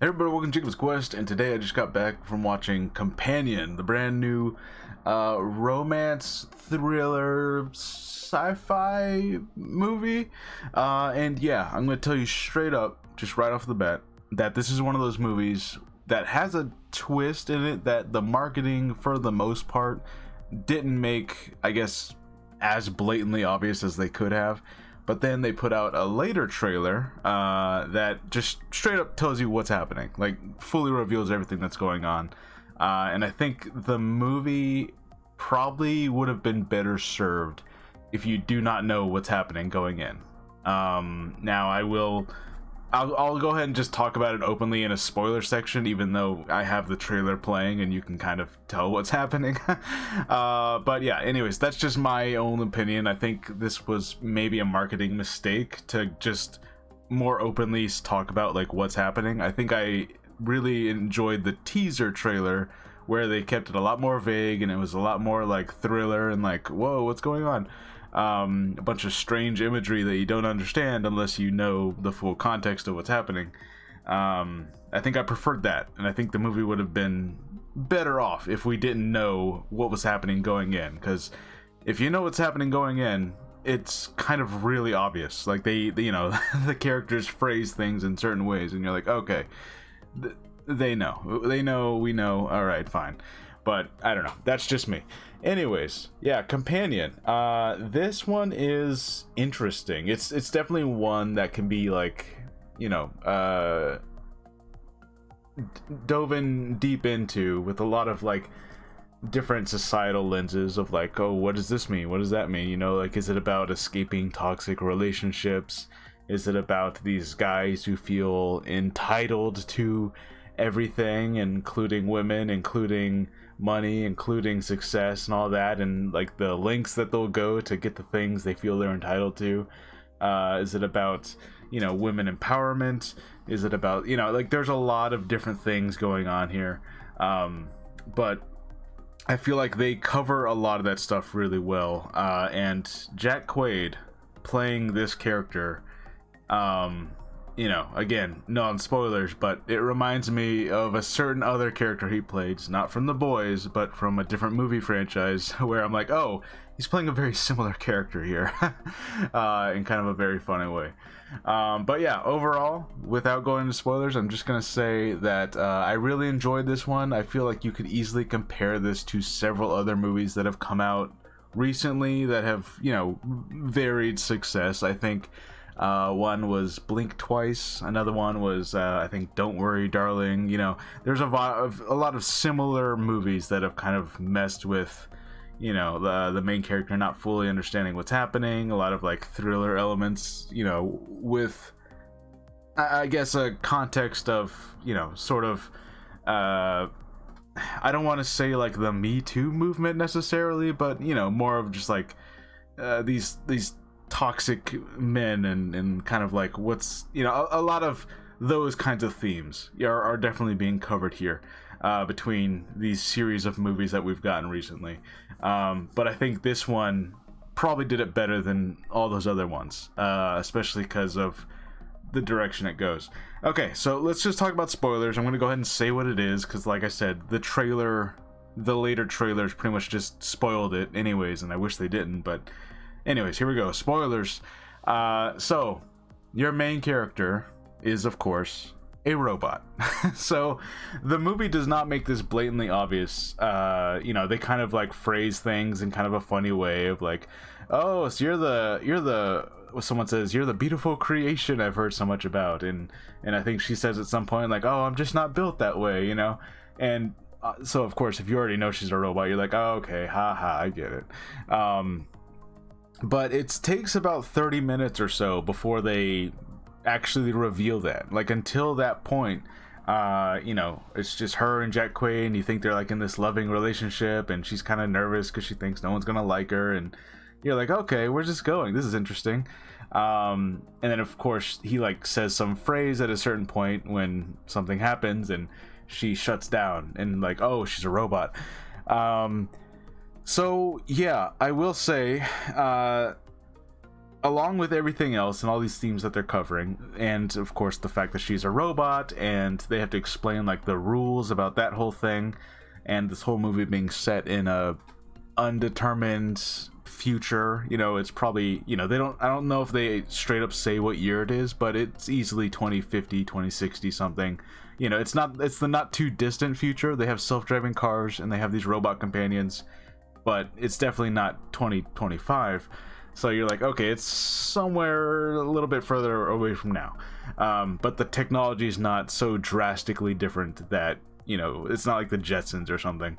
Hey everybody, welcome to Jacob's Quest, and today I just got back from watching Companion, the brand new romance thriller sci-fi movie. And yeah, I'm going to tell you straight up, just right off the bat, that this is one of those movies that has a twist in it that the marketing, for the most part, didn't make, I guess, as blatantly obvious as they could have. But then they put out a later trailer that just straight up tells you what's happening, like fully reveals everything that's going on. And I think the movie probably would have been better served if you do not know what's happening going in. Now I'll go ahead and just talk about it openly in a spoiler section, even though I have the trailer playing and you can kind of tell what's happening. But yeah, anyways, that's just my own opinion. I think this was maybe a marketing mistake to just more openly talk about like what's happening. I think I really enjoyed the teaser trailer where they kept it a lot more vague and it was a lot more like thriller and like, whoa, what's going on? A bunch of strange imagery that you don't understand unless you know the full context of what's happening. I think I preferred that, and I think the movie would have been better off if we didn't know what was happening going in, because if you know what's happening going in, it's kind of really obvious. Like they you know, the characters phrase things in certain ways and you're like, okay, we know, all right, fine. But I don't know, that's just me. Anyways, yeah, Companion. This one is interesting. It's definitely one that can be like, you know, dove in deep into with a lot of like different societal lenses of like, oh, what does this mean? What does that mean? You know, like, is it about escaping toxic relationships? Is it about these guys who feel entitled to everything, including women, including money, including success and all that, and like the lengths that they'll go to get the things they feel they're entitled to? Is it about, you know, women empowerment? Is it about, you know, like there's a lot of different things going on here, but I feel like they cover a lot of that stuff really well, and Jack Quaid playing this character, you know, again, non-spoilers, but it reminds me of a certain other character he played, not from The Boys, but from a different movie franchise, where I'm like, oh, he's playing a very similar character here, in kind of a very funny way. But yeah, overall, without going into spoilers, I'm just gonna say that I really enjoyed this one. I feel like you could easily compare this to several other movies that have come out recently that have, you know, varied success. I think one was Blink Twice. Another one was, I think, Don't Worry, Darling. You know, there's a lot of similar movies that have kind of messed with, you know, the main character not fully understanding what's happening. A lot of like thriller elements, you know, with, I guess, a context of, you know, sort of, I don't want to say like the Me Too movement necessarily, but, you know, more of just like these toxic men and kind of like what's, you know, a lot of those kinds of themes are definitely being covered here between these series of movies that we've gotten recently. But I think this one probably did it better than all those other ones, especially because of the direction it goes. Okay, so let's just talk about spoilers. I'm going to go ahead and say what it is, because like I said, the later trailers pretty much just spoiled it anyways, and I wish they didn't, but anyways, here we go. Spoilers. So, your main character is, of course, a robot. So, the movie does not make this blatantly obvious. You know, they kind of like phrase things in kind of a funny way of like, oh, so you're the someone says, you're the beautiful creation I've heard so much about. And I think she says at some point like, oh, I'm just not built that way, you know? And so, of course, if you already know she's a robot, you're like, oh, okay, haha, I get it. But it takes about 30 minutes or so before they actually reveal that. Like, until that point, you know, it's just her and Jack Quaid, and you think they're like in this loving relationship, and she's kind of nervous because she thinks no one's gonna like her, and you're like, okay, where's this going? This is interesting. And then of course he like says some phrase at a certain point when something happens, and she shuts down, and like, oh, she's a robot. So yeah, I will say, along with everything else and all these themes that they're covering, and of course the fact that she's a robot, and they have to explain like the rules about that whole thing, and this whole movie being set in a undetermined future. You know, it's probably, you know, I don't know if they straight up say what year it is, but it's easily 2050, 2060 something. You know, it's the not too distant future. They have self-driving cars and they have these robot companions, but it's definitely not 2025. So you're like, okay, it's somewhere a little bit further away from now. But the technology is not so drastically different that, you know, it's not like the Jetsons or something.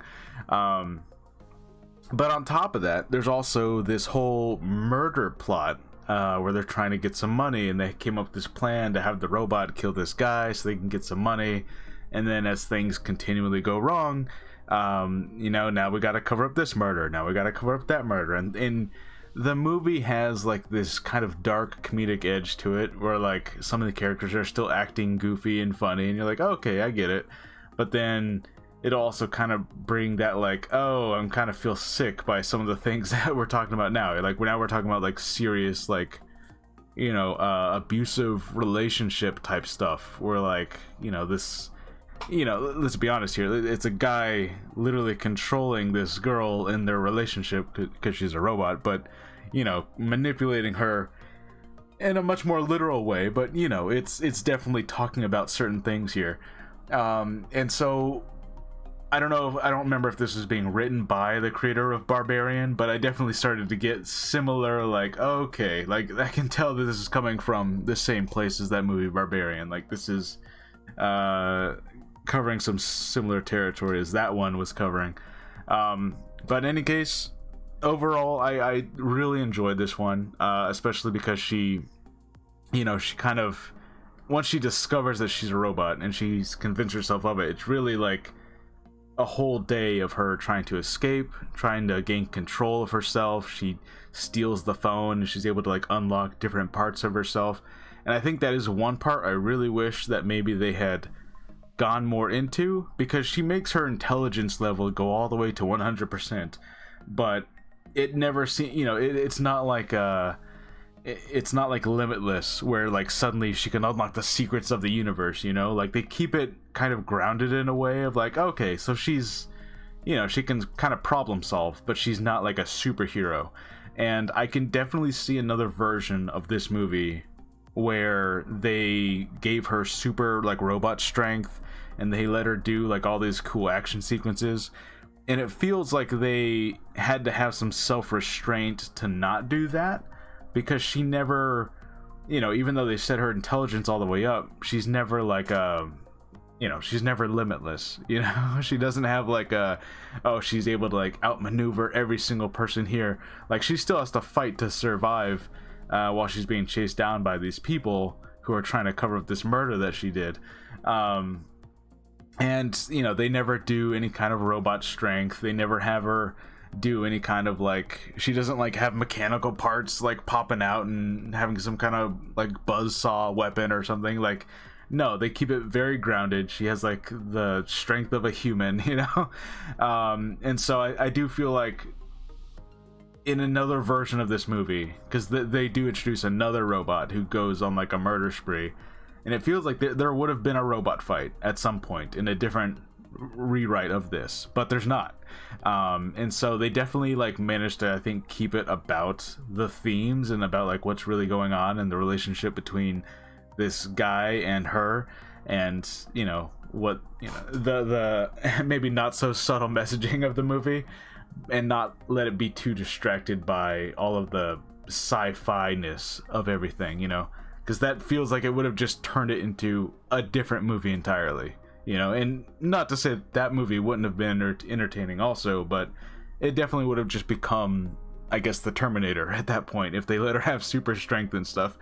But on top of that, there's also this whole murder plot where they're trying to get some money, and they came up with this plan to have the robot kill this guy so they can get some money. And then as things continually go wrong, you know, now we got to cover up this murder. Now we got to cover up that murder. And the movie has like this kind of dark comedic edge to it, where like some of the characters are still acting goofy and funny, and you're like, okay, I get it. But then it also kind of bring that like, oh, I'm kind of feel sick by some of the things that we're talking about now. Like now we're talking about like serious, like, you know, abusive relationship type stuff, where like, you know, this, you know, let's be honest here, it's a guy literally controlling this girl in their relationship because she's a robot, but, you know, manipulating her in a much more literal way. But, you know, it's definitely talking about certain things here. And so I don't remember if this was being written by the creator of Barbarian, but I definitely started to get similar, like, okay, like I can tell that this is coming from the same place as that movie Barbarian. Like this is covering some similar territory as that one was covering. But in any case, overall, I really enjoyed this one, especially because she, you know, she kind of, once she discovers that she's a robot and she's convinced herself of it, it's really like a whole day of her trying to escape, trying to gain control of herself. She steals the phone and she's able to like unlock different parts of herself. And I think that is one part I really wish that maybe they had gone more into, because she makes her intelligence level go all the way to 100%, but it never seems, you know, it's not like it's not like Limitless, where like suddenly she can unlock the secrets of the universe, you know. Like they keep it kind of grounded in a way of like, okay, so she's, you know, she can kind of problem solve, but she's not like a superhero. And I can definitely see another version of this movie where they gave her super like robot strength and they let her do like all these cool action sequences, and it feels like they had to have some self-restraint to not do that, because she never, you know, even though they set her intelligence all the way up, she's never like you know, she's never limitless, you know. She doesn't have like oh, she's able to like outmaneuver every single person here. Like she still has to fight to survive while she's being chased down by these people who are trying to cover up this murder that she did. And, you know, they never do any kind of robot strength. They never have her do any kind of like, she doesn't like have mechanical parts like popping out and having some kind of like buzzsaw weapon or something. Like, no, they keep it very grounded. She has like the strength of a human, you know. And so I do feel like in another version of this movie, because they do introduce another robot who goes on like a murder spree, and it feels like there would have been a robot fight at some point in a different rewrite of this, but there's not. And so they definitely like managed to, I think, keep it about the themes and about like what's really going on and the relationship between this guy and her, and, you know, what, you know, the maybe not so subtle messaging of the movie, and not let it be too distracted by all of the sci-fi-ness of everything, you know, because that feels like it would have just turned it into a different movie entirely, you know. And not to say that movie wouldn't have been entertaining also, but it definitely would have just become, I guess, the Terminator at that point if they let her have super strength and stuff.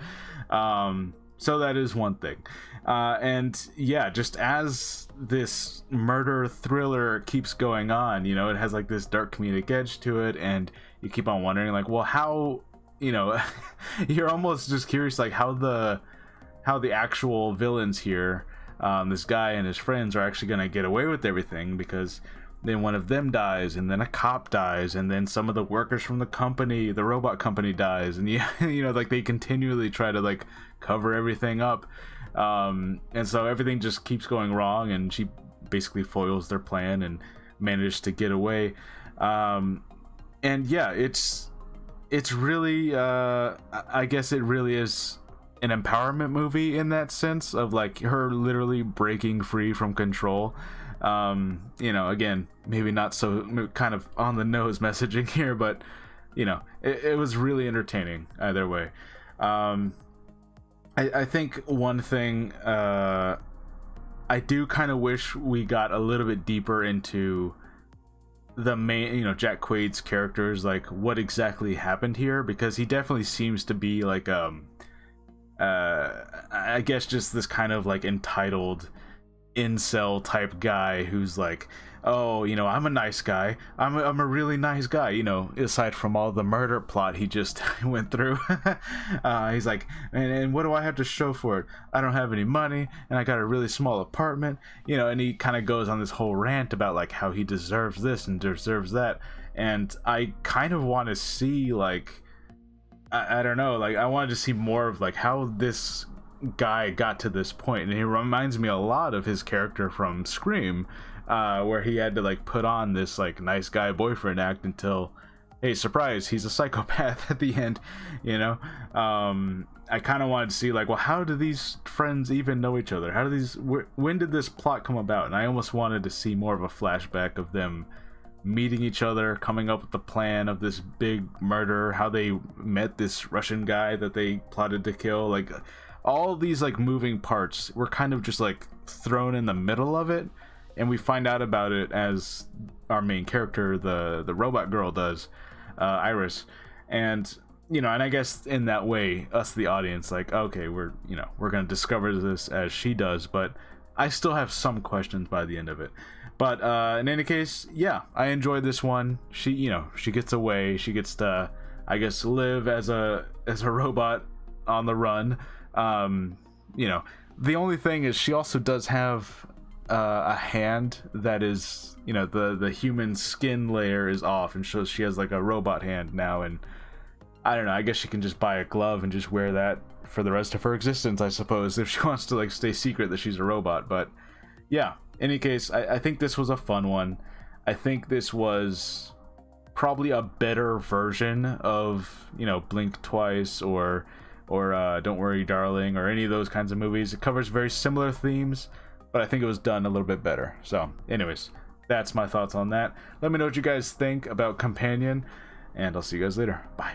So that is one thing. And yeah, just as this murder thriller keeps going on, you know, it has like this dark comedic edge to it, and you keep on wondering like, well, how, you know, you're almost just curious like how the actual villains here, this guy and his friends, are actually going to get away with everything, because then one of them dies, and then a cop dies, and then some of the workers from the company, the robot company, dies, and yeah, you know, like they continually try to like cover everything up, and so everything just keeps going wrong, and she basically foils their plan and manages to get away. And yeah, it's really I guess it really is an empowerment movie in that sense of like her literally breaking free from control. You know, again, maybe not so kind of on the nose messaging here, but you know, it was really entertaining either way. I think one thing I do kind of wish we got a little bit deeper into the main, you know, Jack Quaid's characters, like what exactly happened here, because he definitely seems to be like I guess just this kind of like entitled incel type guy who's like, oh, you know, I'm a nice guy, I'm a really nice guy, you know, aside from all the murder plot he just went through. He's like, and what do I have to show for it? I don't have any money, and I got a really small apartment, you know, and he kind of goes on this whole rant about like how he deserves this and deserves that, and I kind of want to see like, I don't know, like I wanted to see more of like how this guy got to this point, and he reminds me a lot of his character from Scream, where he had to like put on this like nice guy boyfriend act until, hey, surprise, he's a psychopath at the end, you know. I kind of wanted to see like, well, how do these friends even know each other? How do these, when did this plot come about? And I almost wanted to see more of a flashback of them meeting each other, coming up with the plan of this big murder, how they met this Russian guy that they plotted to kill. Like all these like moving parts were kind of just like thrown in the middle of it, and we find out about it as our main character, the robot girl, does, Iris. And you know, and I guess in that way, us the audience, like, okay, we're gonna discover this as she does, but I still have some questions by the end of it. But in any case, yeah, I enjoyed this one. She, you know, she gets away. She gets to, I guess, live as a robot on the run. You know, the only thing is she also does have a hand that is, you know, the human skin layer is off, and so she has like a robot hand now. And I don't know, I guess she can just buy a glove and just wear that for the rest of her existence, I suppose, if she wants to like stay secret that she's a robot. But yeah, in any case, I think this was a fun one. I think this was probably a better version of, you know, Blink Twice or Don't Worry Darling or any of those kinds of movies. It covers very similar themes, but I think it was done a little bit better. So anyways, that's my thoughts on that. Let me know what you guys think about Companion, and I'll see you guys later. Bye.